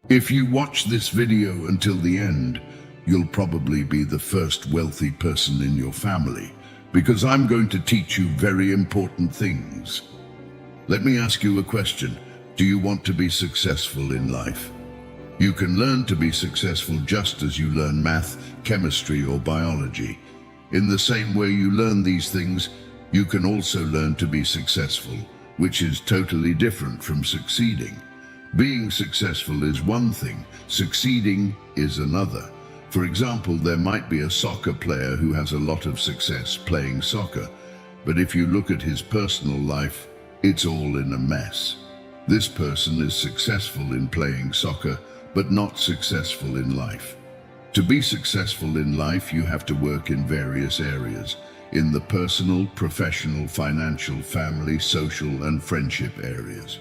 If you watch this video until the end, you'll probably be the first wealthy person in your family, because I'm going to teach you very important things. Let me ask you a question. Do you want to be successful in life? You can learn to be successful just as you learn math, chemistry, or biology. In the same way you learn these things, you can also learn to be successful, which is totally different from succeeding. Being successful is one thing, succeeding is another. For example, there might be a soccer player who has a lot of success playing soccer, but if you look at his personal life, it's all in a mess. This person is successful in playing soccer, but not successful in life. To be successful in life, you have to work in various areas, in the personal, professional, financial, family, social, and friendship areas.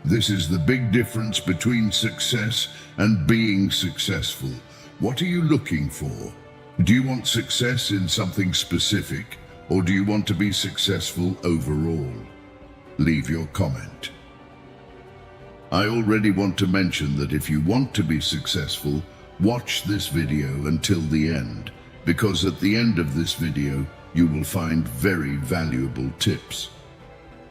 This is the big difference between success and being successful. What are you looking for? Do you want success in something specific, or do you want to be successful overall? Leave your comment. I already want to mention that if you want to be successful, watch this video until the end, because at the end of this video, you will find very valuable tips.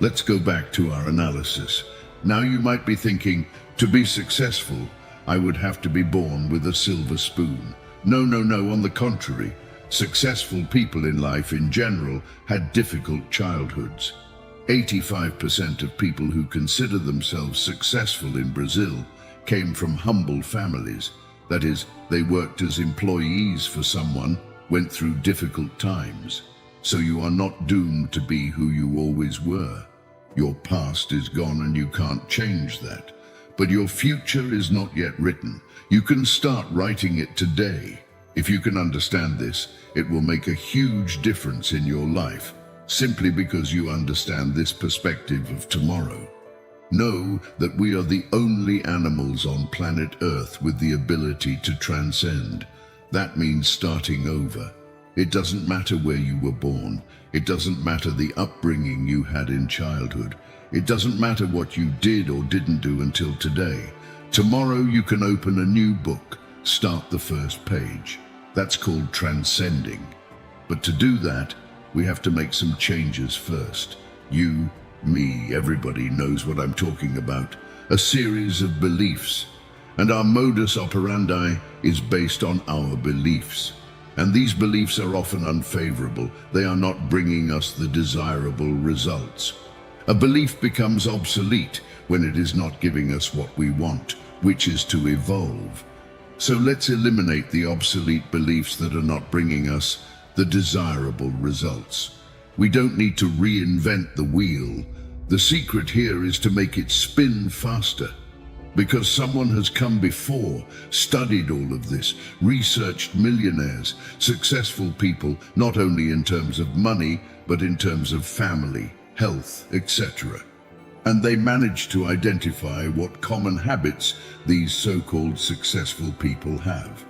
Let's go back to our analysis. Now you might be thinking, to be successful, I would have to be born with a silver spoon. No, on the contrary. Successful people in life in general had difficult childhoods. 85% of people who consider themselves successful in Brazil came from humble families. That is, they worked as employees for someone, went through difficult times. So you are not doomed to be who you always were. Your past is gone and you can't change that. But your future is not yet written. You can start writing it today. If you can understand this, it will make a huge difference in your life, simply because you understand this perspective of tomorrow. Know that we are the only animals on planet Earth with the ability to transcend. That means starting over. It doesn't matter where you were born. It doesn't matter the upbringing you had in childhood. It doesn't matter what you did or didn't do until today. Tomorrow you can open a new book, start the first page. That's called transcending. But to do that, we have to make some changes first. You, me, everybody knows what I'm talking about. A series of beliefs. And our modus operandi is based on our beliefs. And these beliefs are often unfavorable. They are not bringing us the desirable results. A belief becomes obsolete when it is not giving us what we want, which is to evolve. So let's eliminate the obsolete beliefs that are not bringing us the desirable results. We don't need to reinvent the wheel. The secret here is to make it spin faster. Because someone has come before, studied all of this, researched millionaires, successful people, not only in terms of money, but in terms of family, health, etc. And they managed to identify what common habits these so-called successful people have.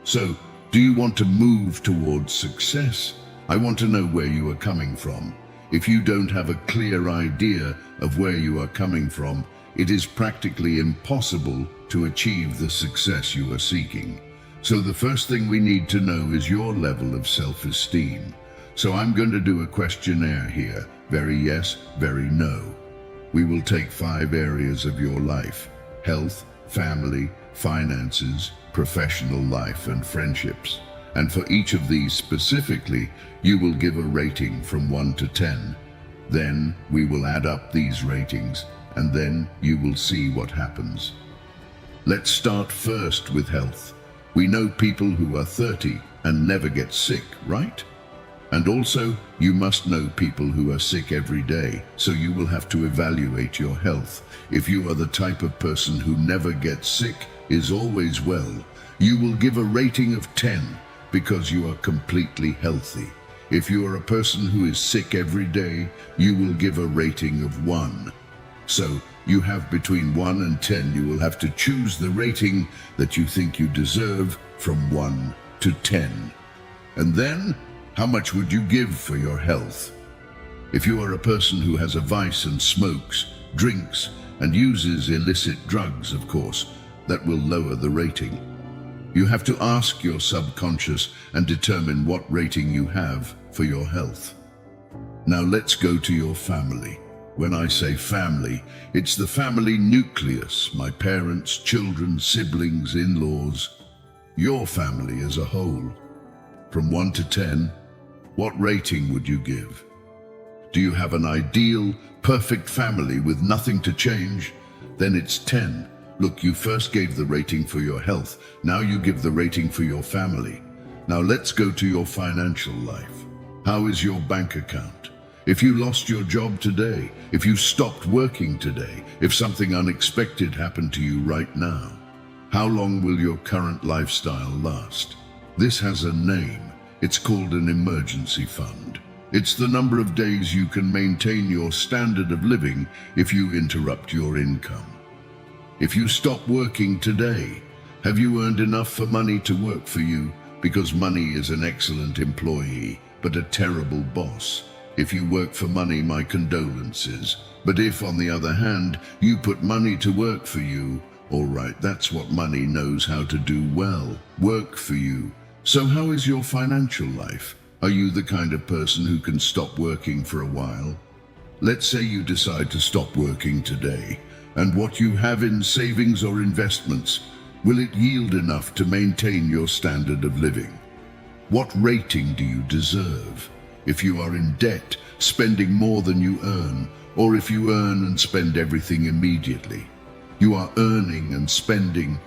So, do you want to move towards success? I want to know where you are coming from. If you don't have a clear idea of where you are coming from, it is practically impossible to achieve the success you are seeking. So the first thing we need to know is your level of self-esteem. So I'm going to do a questionnaire here. Very yes, very no. We will take 5 areas of your life: health, family, finances, professional life, and friendships. And for each of these specifically, you will give a rating from 1 to 10. Then we will add up these ratings, and then you will see what happens. Let's start first with health. We know people who are 30 and never get sick, right? And also, you must know people who are sick every day, so you will have to evaluate your health. If you are the type of person who never gets sick, is always well, you will give a rating of 10 because you are completely healthy. If you are a person who is sick every day, you will give a rating of 1. So, you have between 1 and 10. You will have to choose the rating that you think you deserve from 1 to 10. And then, how much would you give for your health? If you are a person who has a vice and smokes, drinks, and uses illicit drugs, of course, that will lower the rating. You have to ask your subconscious and determine what rating you have for your health. Now let's go to your family. When I say family, it's the family nucleus, my parents, children, siblings, in-laws, your family as a whole. From 1 to 10, what rating would you give? Do you have an ideal, perfect family with nothing to change? Then it's 10. Look, you first gave the rating for your health. Now you give the rating for your family. Now let's go to your financial life. How is your bank account? If you lost your job today, if you stopped working today, if something unexpected happened to you right now, how long will your current lifestyle last? This has a name. It's called an emergency fund. It's the number of days you can maintain your standard of living if you interrupt your income. If you stop working today, have you earned enough for money to work for you? Because money is an excellent employee, but a terrible boss. If you work for money, my condolences. But if, on the other hand, you put money to work for you, all right, that's what money knows how to do well, work for you. So how is your financial life? Are you the kind of person who can stop working for a while? Let's say you decide to stop working today, and what you have in savings or investments, will it yield enough to maintain your standard of living? What rating do you deserve? If you are in debt, spending more than you earn, or if you earn and spend everything immediately. You are earning and spending,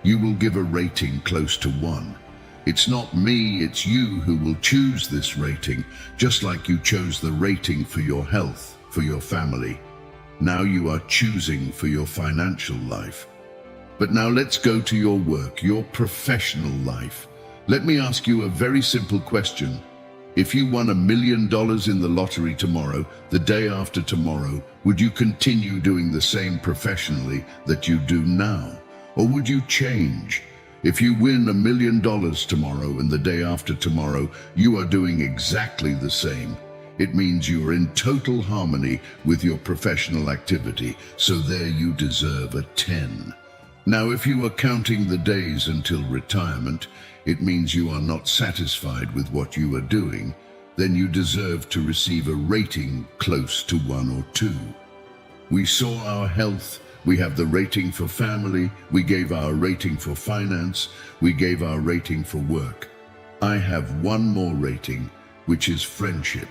you will give a rating close to 1. It's not me, it's you who will choose this rating, just like you chose the rating for your health, for your family. Now you are choosing for your financial life. But now let's go to your work, your professional life. Let me ask you a very simple question. If you won $1 million in the lottery tomorrow, the day after tomorrow, would you continue doing the same professionally that you do now? Or would you change? If you win $1 million tomorrow and the day after tomorrow, you are doing exactly the same. It means you are in total harmony with your professional activity, so there you deserve a 10. Now, if you are counting the days until retirement, it means you are not satisfied with what you are doing, then you deserve to receive a rating close to 1 or 2. We saw our health, we have the rating for family, we gave our rating for finance, we gave our rating for work. I have one more rating, which is friendship.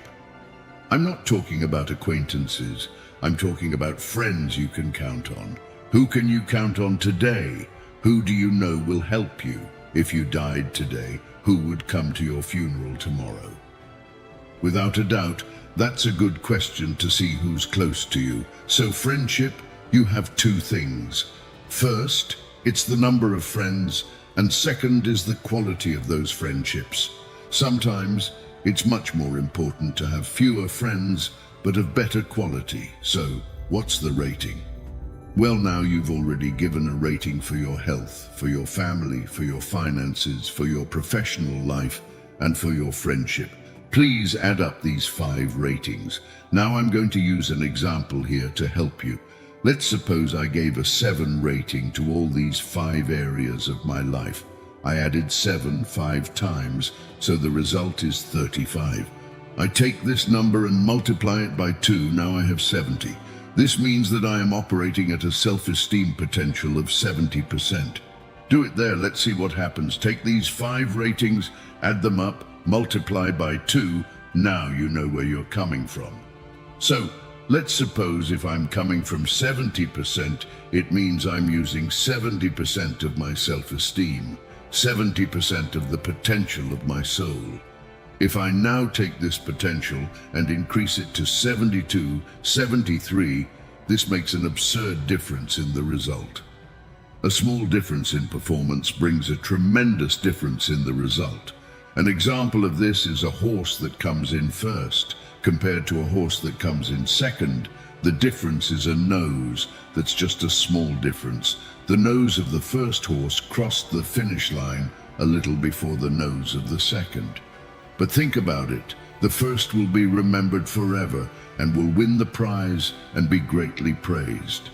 I'm not talking about acquaintances, I'm talking about friends you can count on. Who can you count on today? Who do you know will help you? If you died today, who would come to your funeral tomorrow? Without a doubt, that's a good question to see who's close to you. So friendship, you have 2 things. First, it's the number of friends, and second is the quality of those friendships. Sometimes, it's much more important to have fewer friends, but of better quality. So, what's the rating? Well, now you've already given a rating for your health, for your family, for your finances, for your professional life, and for your friendship. Please add up these 5 ratings. Now I'm going to use an example here to help you. Let's suppose I gave a 7 rating to all these 5 areas of my life. I added 7 5 times, so the result is 35. I take this number and multiply it by 2, now I have 70. This means that I am operating at a self-esteem potential of 70%. Do it there, let's see what happens. Take these 5 ratings, add them up, multiply by 2, now you know where you're coming from. So, let's suppose if I'm coming from 70%, it means I'm using 70% of my self-esteem, 70% of the potential of my soul. If I now take this potential and increase it to 72, 73, this makes an absurd difference in the result. A small difference in performance brings a tremendous difference in the result. An example of this is a horse that comes in first, compared to a horse that comes in second. The difference is a nose. That's just a small difference. The nose of the first horse crossed the finish line a little before the nose of the second. But think about it, the first will be remembered forever and will win the prize and be greatly praised.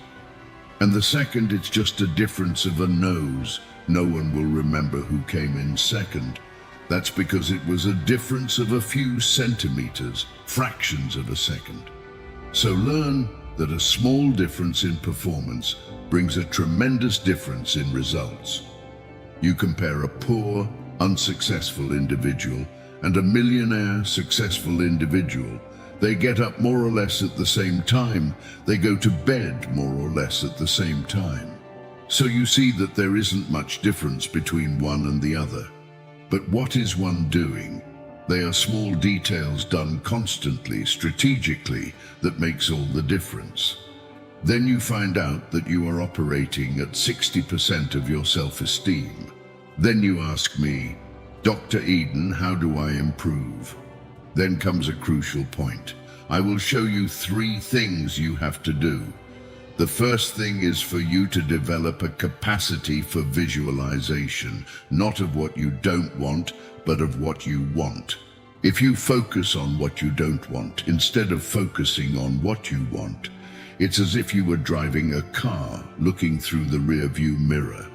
And the second, it's just a difference of a nose. No one will remember who came in second. That's because it was a difference of a few centimeters, fractions of a second. So learn that a small difference in performance brings a tremendous difference in results. You compare a poor, unsuccessful individual and a millionaire, successful individual. They get up more or less at the same time. They go to bed more or less at the same time. So you see that there isn't much difference between one and the other. But what is one doing? They are small details done constantly, strategically, that makes all the difference. Then you find out that you are operating at 60% of your self-esteem. Then you ask me, Dr. Eden, how do I improve? Then comes a crucial point. I will show you 3 things you have to do. The first thing is for you to develop a capacity for visualization, not of what you don't want, but of what you want. If you focus on what you don't want, instead of focusing on what you want, it's as if you were driving a car looking through the rear-view mirror.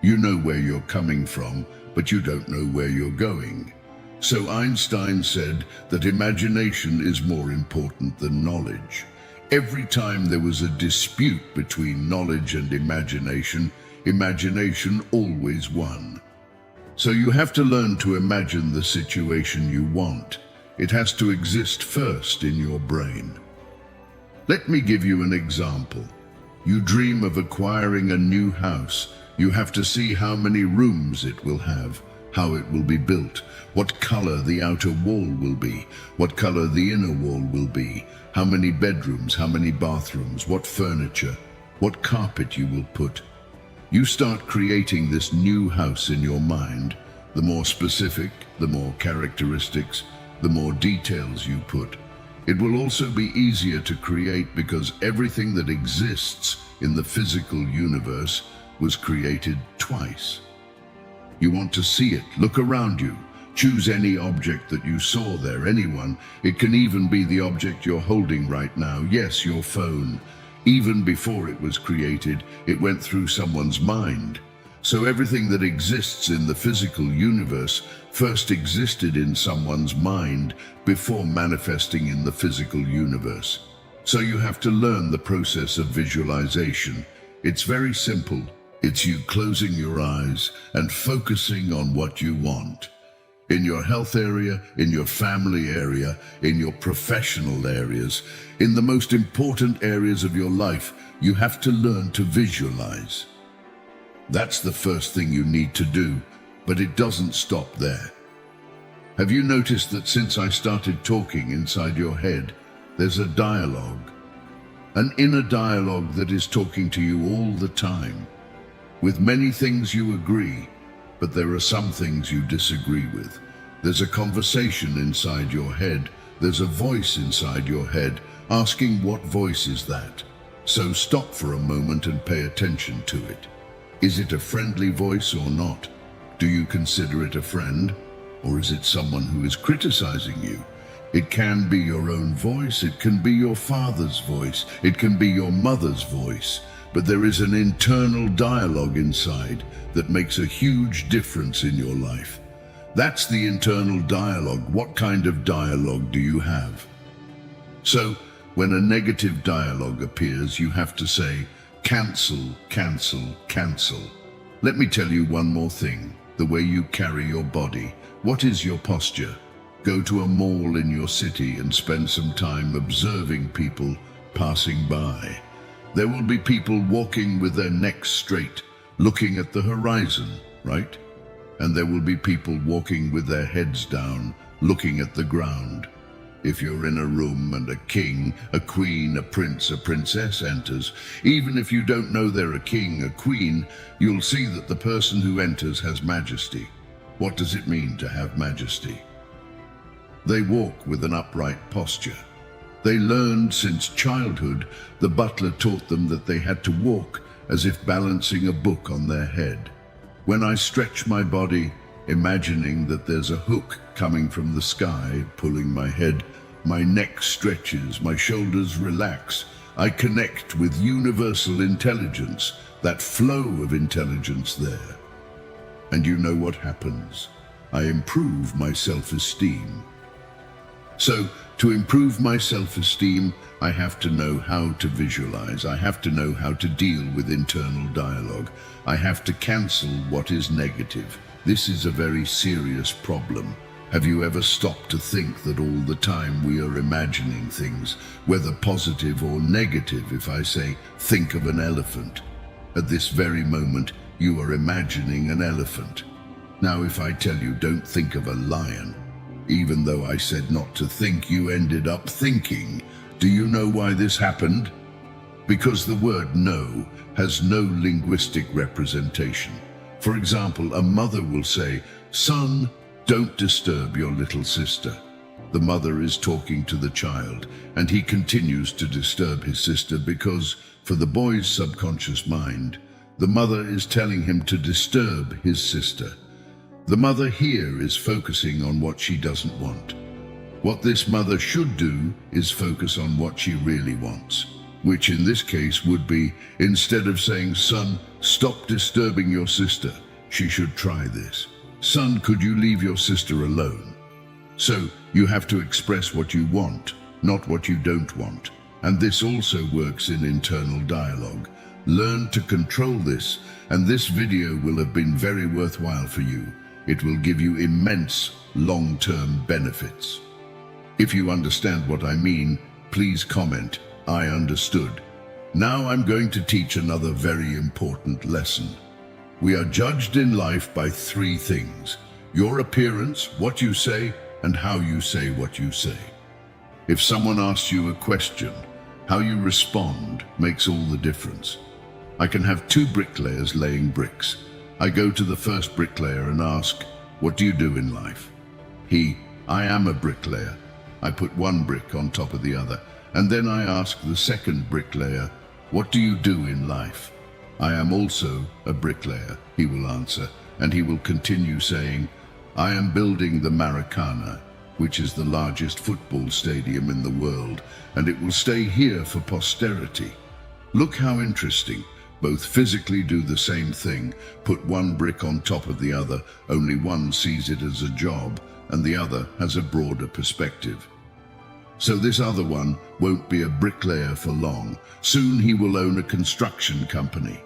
You know where you're coming from, but you don't know where you're going. So Einstein said that imagination is more important than knowledge. Every time there was a dispute between knowledge and imagination, imagination always won. So you have to learn to imagine the situation you want. It has to exist first in your brain. Let me give you an example. You dream of acquiring a new house. You have to see how many rooms it will have, how it will be built, what color the outer wall will be, what color the inner wall will be, how many bedrooms, how many bathrooms, what furniture, what carpet you will put. You start creating this new house in your mind. The more specific, the more characteristics, the more details you put. It will also be easier to create because everything that exists in the physical universe was created twice. You want to see it, look around you. Choose any object that you saw there, anyone. It can even be the object you're holding right now. Yes, your phone. Even before it was created, it went through someone's mind. So everything that exists in the physical universe first existed in someone's mind before manifesting in the physical universe. So you have to learn the process of visualization. It's very simple. It's you closing your eyes and focusing on what you want. In your health area, in your family area, in your professional areas, in the most important areas of your life, you have to learn to visualize. That's the first thing you need to do, but it doesn't stop there. Have you noticed that since I started talking inside your head, there's a dialogue, an inner dialogue that is talking to you all the time? With many things you agree, but there are some things you disagree with. There's a conversation inside your head. There's a voice inside your head asking what voice is that. So stop for a moment and pay attention to it. Is it a friendly voice or not? Do you consider it a friend? Or is it someone who is criticizing you? It can be your own voice. It can be your father's voice. It can be your mother's voice. But there is an internal dialogue inside that makes a huge difference in your life. That's the internal dialogue. What kind of dialogue do you have? So, when a negative dialogue appears, you have to say, cancel, cancel, cancel. Let me tell you one more thing. The way you carry your body. What is your posture? Go to a mall in your city and spend some time observing people passing by. There will be people walking with their necks straight, looking at the horizon, right? And there will be people walking with their heads down, looking at the ground. If you're in a room and a king, a queen, a prince, a princess enters, even if you don't know they're a king, a queen, you'll see that the person who enters has majesty. What does it mean to have majesty? They walk with an upright posture. They learned since childhood. The butler taught them that they had to walk as if balancing a book on their head. When I stretch my body, imagining that there's a hook coming from the sky, pulling my head, my neck stretches, my shoulders relax, I connect with universal intelligence, that flow of intelligence there. And you know what happens? I improve my self-esteem. So, to improve my self-esteem, I have to know how to visualize. I have to know how to deal with internal dialogue. I have to cancel what is negative. This is a very serious problem. Have you ever stopped to think that all the time we are imagining things, whether positive or negative? If I say, think of an elephant, at this very moment, you are imagining an elephant. Now, if I tell you, don't think of a lion, even though I said not to think, you ended up thinking. Do you know why this happened? Because the word no has no linguistic representation. For example, a mother will say, son, don't disturb your little sister. The mother is talking to the child, and he continues to disturb his sister because, for the boy's subconscious mind, the mother is telling him to disturb his sister. The mother here is focusing on what she doesn't want. What this mother should do is focus on what she really wants, which in this case would be, instead of saying, son, stop disturbing your sister, she should try this. Son, could you leave your sister alone? So you have to express what you want, not what you don't want. And this also works in internal dialogue. Learn to control this, and this video will have been very worthwhile for you. It will give you immense long-term benefits. If you understand what I mean, please comment, I understood. Now I'm going to teach another very important lesson. We are judged in life by three things: your appearance, what you say, and how you say what you say. If someone asks you a question, how you respond makes all the difference. I can have two bricklayers laying bricks. I go to the first bricklayer and ask, what do you do in life? I am a bricklayer. I put one brick on top of the other. And then I ask the second bricklayer, what do you do in life? I am also a bricklayer, he will answer, and he will continue saying, I am building the Maracana, which is the largest football stadium in the world, and it will stay here for posterity. Look how interesting. Both physically do the same thing, put one brick on top of the other, only one sees it as a job, and the other has a broader perspective. So this other one won't be a bricklayer for long. Soon he will own a construction company.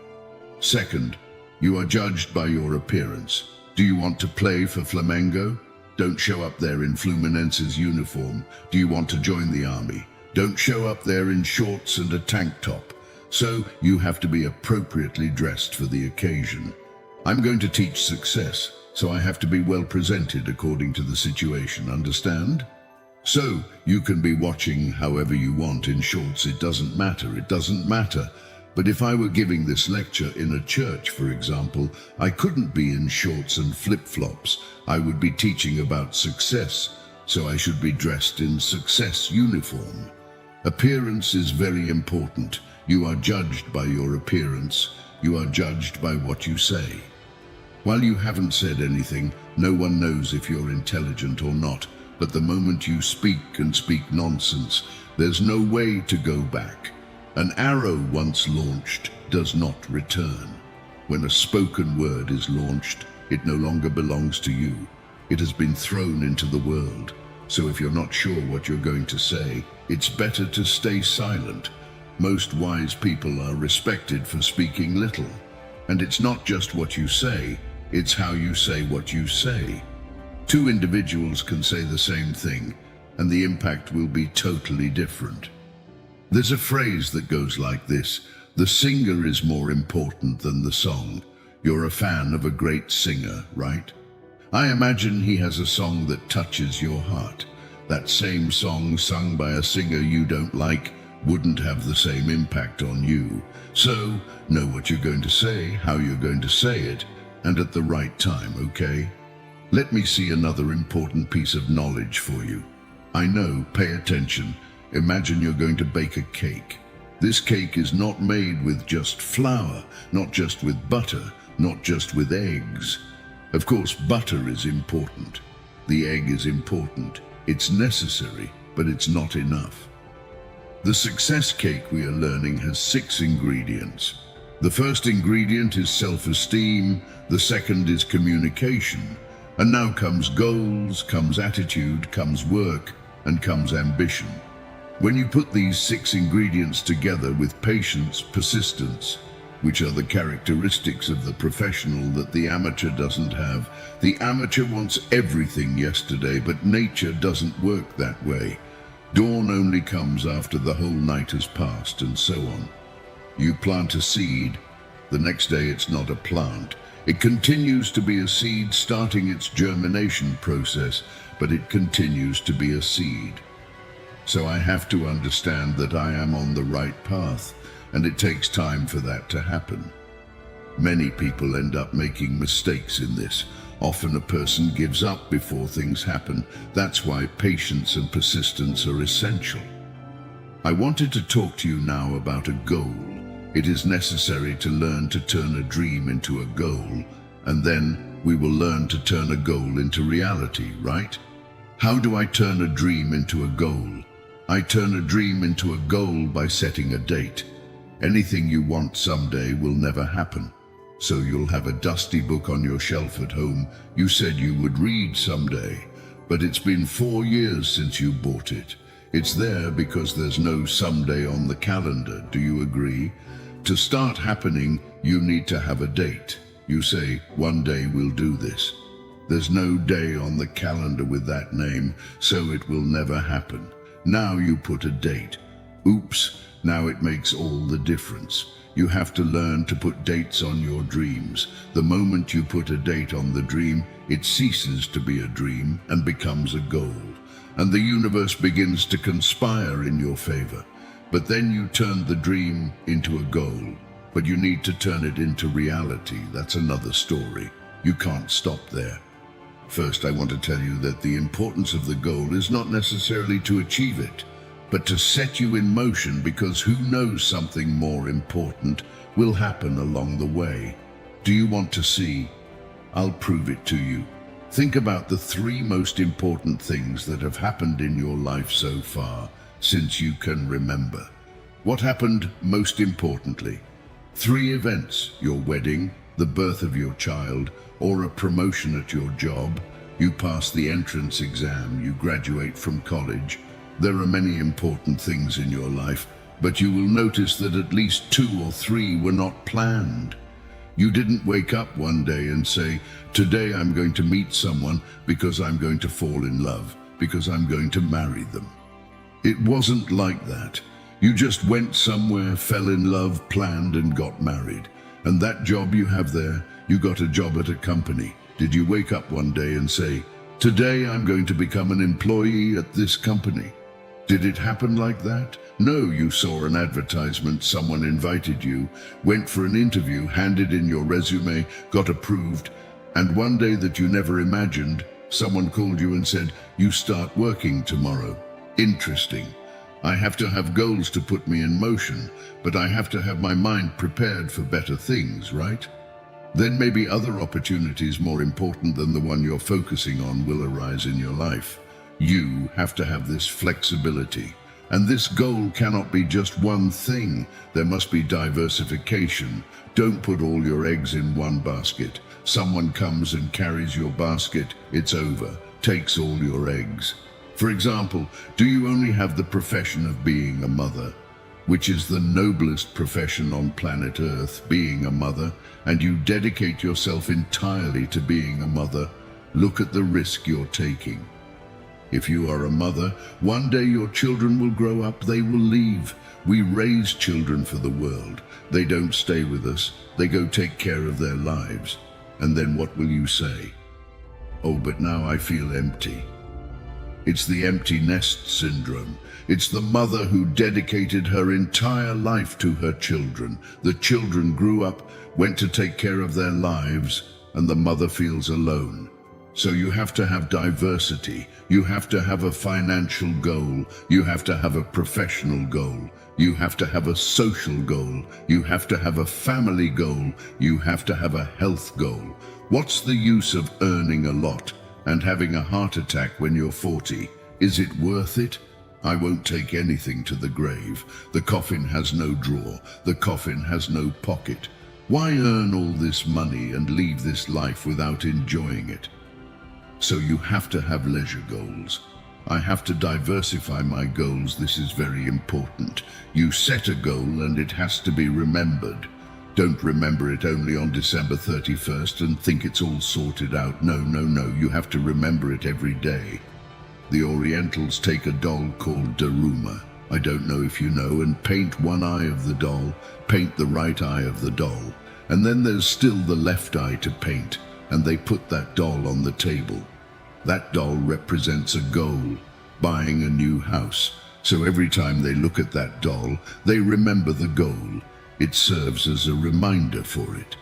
Second, you are judged by your appearance. Do you want to play for Flamengo? Don't show up there in Fluminense's uniform. Do you want to join the army? Don't show up there in shorts and a tank top. So you have to be appropriately dressed for the occasion. I'm going to teach success, so I have to be well presented according to the situation, understand? So you can be watching however you want in shorts, it doesn't matter. But if I were giving this lecture in a church, for example, I couldn't be in shorts and flip-flops. I would be teaching about success, so I should be dressed in success uniform. Appearance is very important. You are judged by your appearance. You are judged by what you say. While you haven't said anything, no one knows if you're intelligent or not. But the moment you speak and speak nonsense, there's no way to go back. An arrow once launched does not return. When a spoken word is launched, it no longer belongs to you. It has been thrown into the world. So if you're not sure what you're going to say, it's better to stay silent. Most wise people are respected for speaking little. And it's not just what you say, it's how you say what you say. Two individuals can say the same thing, and the impact will be totally different. There's a phrase that goes like this: the singer is more important than the song. You're a fan of a great singer, right? I imagine he has a song that touches your heart. That same song sung by a singer you don't like wouldn't have the same impact on you. So, know what you're going to say, how you're going to say it, and at the right time, okay? Let me see another important piece of knowledge for you. I know, pay attention. Imagine you're going to bake a cake. This cake is not made with just flour, not just with butter, not just with eggs. Of course, butter is important. The egg is important. It's necessary, but it's not enough. The success cake we are learning has 6 ingredients. The first ingredient is self-esteem, the second is communication, and now comes goals, comes attitude, comes work, and comes ambition. When you put these 6 ingredients together with patience, persistence, which are the characteristics of the professional that the amateur doesn't have. The amateur wants everything yesterday, but nature doesn't work that way. Dawn only comes after the whole night has passed, and so on. You plant a seed, the next day it's not a plant. It continues to be a seed starting its germination process, but it continues to be a seed. So I have to understand that I am on the right path, and it takes time for that to happen. Many people end up making mistakes in this. Often a person gives up before things happen. That's why patience and persistence are essential. I wanted to talk to you now about a goal. It is necessary to learn to turn a dream into a goal, and then we will learn to turn a goal into reality, right? How do I turn a dream into a goal? I turn a dream into a goal by setting a date. Anything you want someday will never happen. So you'll have a dusty book on your shelf at home you said you would read someday, but it's been 4 years since you bought it. It's there because there's no someday on the calendar, do you agree? To start happening, you need to have a date. You say, one day we'll do this. There's no day on the calendar with that name, so it will never happen. Now you put a date. Oops. Now it makes all the difference. You have to learn to put dates on your dreams. The moment you put a date on the dream, it ceases to be a dream and becomes a goal. And the universe begins to conspire in your favor. But then you turn the dream into a goal. But you need to turn it into reality. That's another story. You can't stop there. First, I want to tell you that the importance of the goal is not necessarily to achieve it, but to set you in motion, because who knows, something more important will happen along the way. Do you want to see? I'll prove it to you. Think about the 3 most important things that have happened in your life so far, since you can remember. What happened most importantly? 3 events: your wedding, the birth of your child, or a promotion at your job. You pass the entrance exam, you graduate from college. There are many important things in your life, but you will notice that at least 2 or 3 were not planned. You didn't wake up one day and say, today I'm going to meet someone because I'm going to fall in love, because I'm going to marry them. It wasn't like that. You just went somewhere, fell in love, planned, and got married. And that job you have there, you got a job at a company. Did you wake up one day and say, today I'm going to become an employee at this company? Did it happen like that? No, you saw an advertisement, someone invited you, went for an interview, handed in your resume, got approved, and one day that you never imagined, someone called you and said, you start working tomorrow. Interesting. I have to have goals to put me in motion, but I have to have my mind prepared for better things, right? Then maybe other opportunities more important than the one you're focusing on will arise in your life. You have to have this flexibility. And this goal cannot be just one thing. There must be diversification. Don't put all your eggs in one basket. Someone comes and carries your basket, it's over, takes all your eggs. For example, do you only have the profession of being a mother, which is the noblest profession on planet Earth, being a mother, and you dedicate yourself entirely to being a mother? Look at the risk you're taking. If you are a mother, one day your children will grow up, they will leave. We raise children for the world. They don't stay with us. They go take care of their lives. And then what will you say? Oh, but now I feel empty. It's the empty nest syndrome. It's the mother who dedicated her entire life to her children. The children grew up, went to take care of their lives, and the mother feels alone. So you have to have diversity. You have to have a financial goal. You have to have a professional goal. You have to have a social goal. You have to have a family goal. You have to have a health goal. What's the use of earning a lot and having a heart attack when you're 40? Is it worth it? I won't take anything to the grave. The coffin has no drawer. The coffin has no pocket. Why earn all this money and leave this life without enjoying it? So you have to have leisure goals. I have to diversify my goals. This is very important. You set a goal and it has to be remembered. Don't remember it only on December 31st and think it's all sorted out. No, no, no. You have to remember it every day. The Orientals take a doll called Daruma, I don't know if you know, and paint one eye of the doll, paint the right eye of the doll, and then there's still the left eye to paint, and they put that doll on the table. That doll represents a goal, buying a new house. So every time they look at that doll, they remember the goal. It serves as a reminder for it.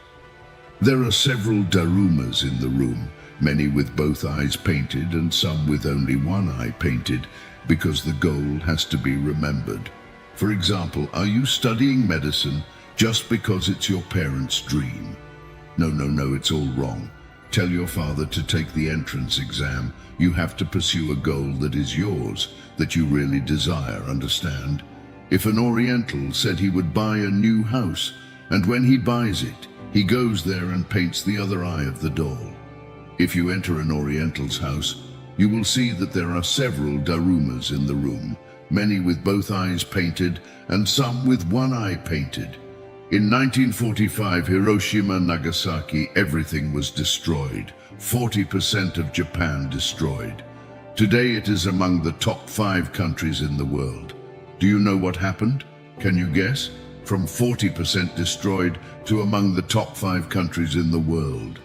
There are several Darumas in the room, many with both eyes painted and some with only one eye painted, because the goal has to be remembered. For example, are you studying medicine just because it's your parents' dream? No, no, no, it's all wrong. Tell your father to take the entrance exam. You have to pursue a goal that is yours, that you really desire, understand? If an Oriental said he would buy a new house, and when he buys it, he goes there and paints the other eye of the doll. If you enter an Oriental's house, you will see that there are several Darumas in the room, many with both eyes painted and some with one eye painted. In 1945, Hiroshima, Nagasaki, everything was destroyed. 40% of Japan destroyed. Today it is among the top 5 countries in the world. Do you know what happened? Can you guess? From 40% destroyed to among the top 5 countries in the world.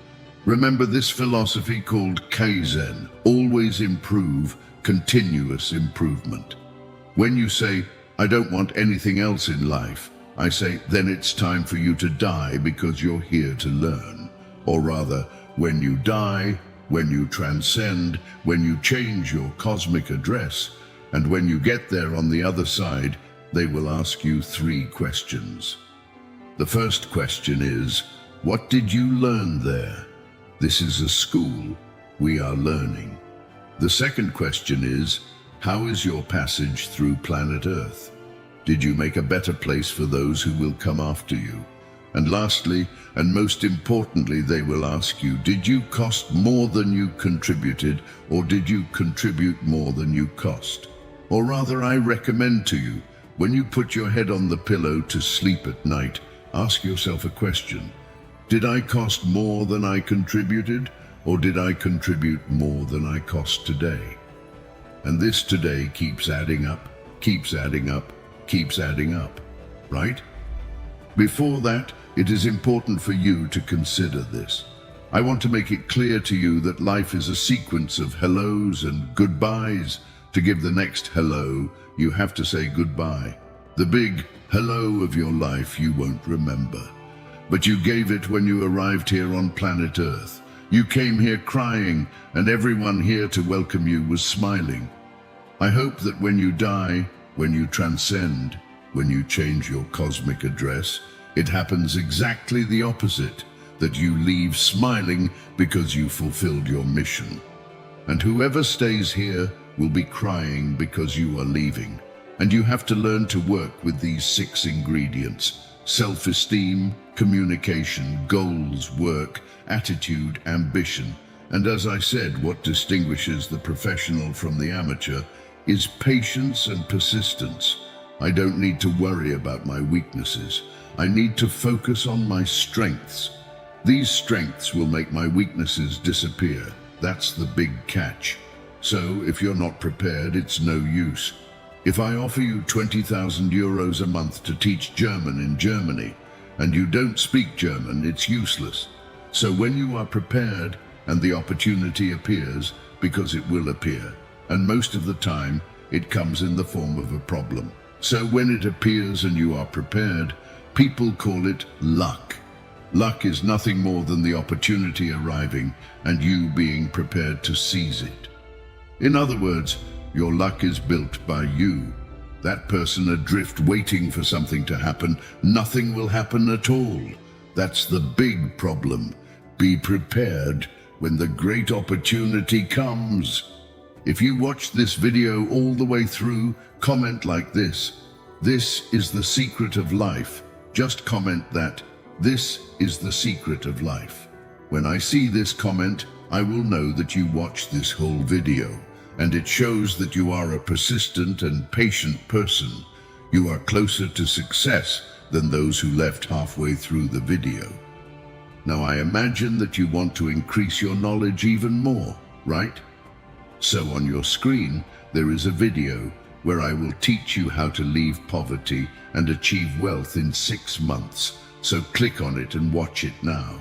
Remember this philosophy called Kaizen, always improve, continuous improvement. When you say, I don't want anything else in life, I say, then it's time for you to die because you're here to learn. Or rather, when you die, when you transcend, when you change your cosmic address, and when you get there on the other side, they will ask you 3 questions. The first question is, what did you learn there? This is a school. We are learning. The second question is, how is your passage through planet Earth? Did you make a better place for those who will come after you? And lastly, and most importantly, they will ask you, did you cost more than you contributed, or did you contribute more than you cost? Or rather, I recommend to you, when you put your head on the pillow to sleep at night, ask yourself a question. Did I cost more than I contributed, or did I contribute more than I cost today? And this today keeps adding up, keeps adding up, keeps adding up, right? Before that, it is important for you to consider this. I want to make it clear to you that life is a sequence of hellos and goodbyes. To give the next hello, you have to say goodbye. The big hello of your life you won't remember. But you gave it when you arrived here on planet Earth. You came here crying, and everyone here to welcome you was smiling. I hope that when you die, when you transcend, when you change your cosmic address, it happens exactly the opposite, that you leave smiling because you fulfilled your mission. And whoever stays here will be crying because you are leaving. And you have to learn to work with these 6 ingredients: self-esteem, communication, goals, work, attitude, ambition. And as I said, what distinguishes the professional from the amateur is patience and persistence. I don't need to worry about my weaknesses. I need to focus on my strengths. These strengths will make my weaknesses disappear. That's the big catch. So if you're not prepared, it's no use. If I offer you 20,000 euros a month to teach German in Germany, and you don't speak German, it's useless. So when you are prepared and the opportunity appears, because it will appear, and most of the time it comes in the form of a problem. So when it appears and you are prepared, people call it luck. Luck is nothing more than the opportunity arriving and you being prepared to seize it. In other words, your luck is built by you. That person adrift waiting for something to happen, nothing will happen at all. That's the big problem. Be prepared when the great opportunity comes. If you watched this video all the way through, comment like this. This is the secret of life. Just comment that. This is the secret of life. When I see this comment, I will know that you watched this whole video, and it shows that you are a persistent and patient person. You are closer to success than those who left halfway through the video. Now I imagine that you want to increase your knowledge even more, right? So on your screen, there is a video where I will teach you how to leave poverty and achieve wealth in 6 months. So click on it and watch it now.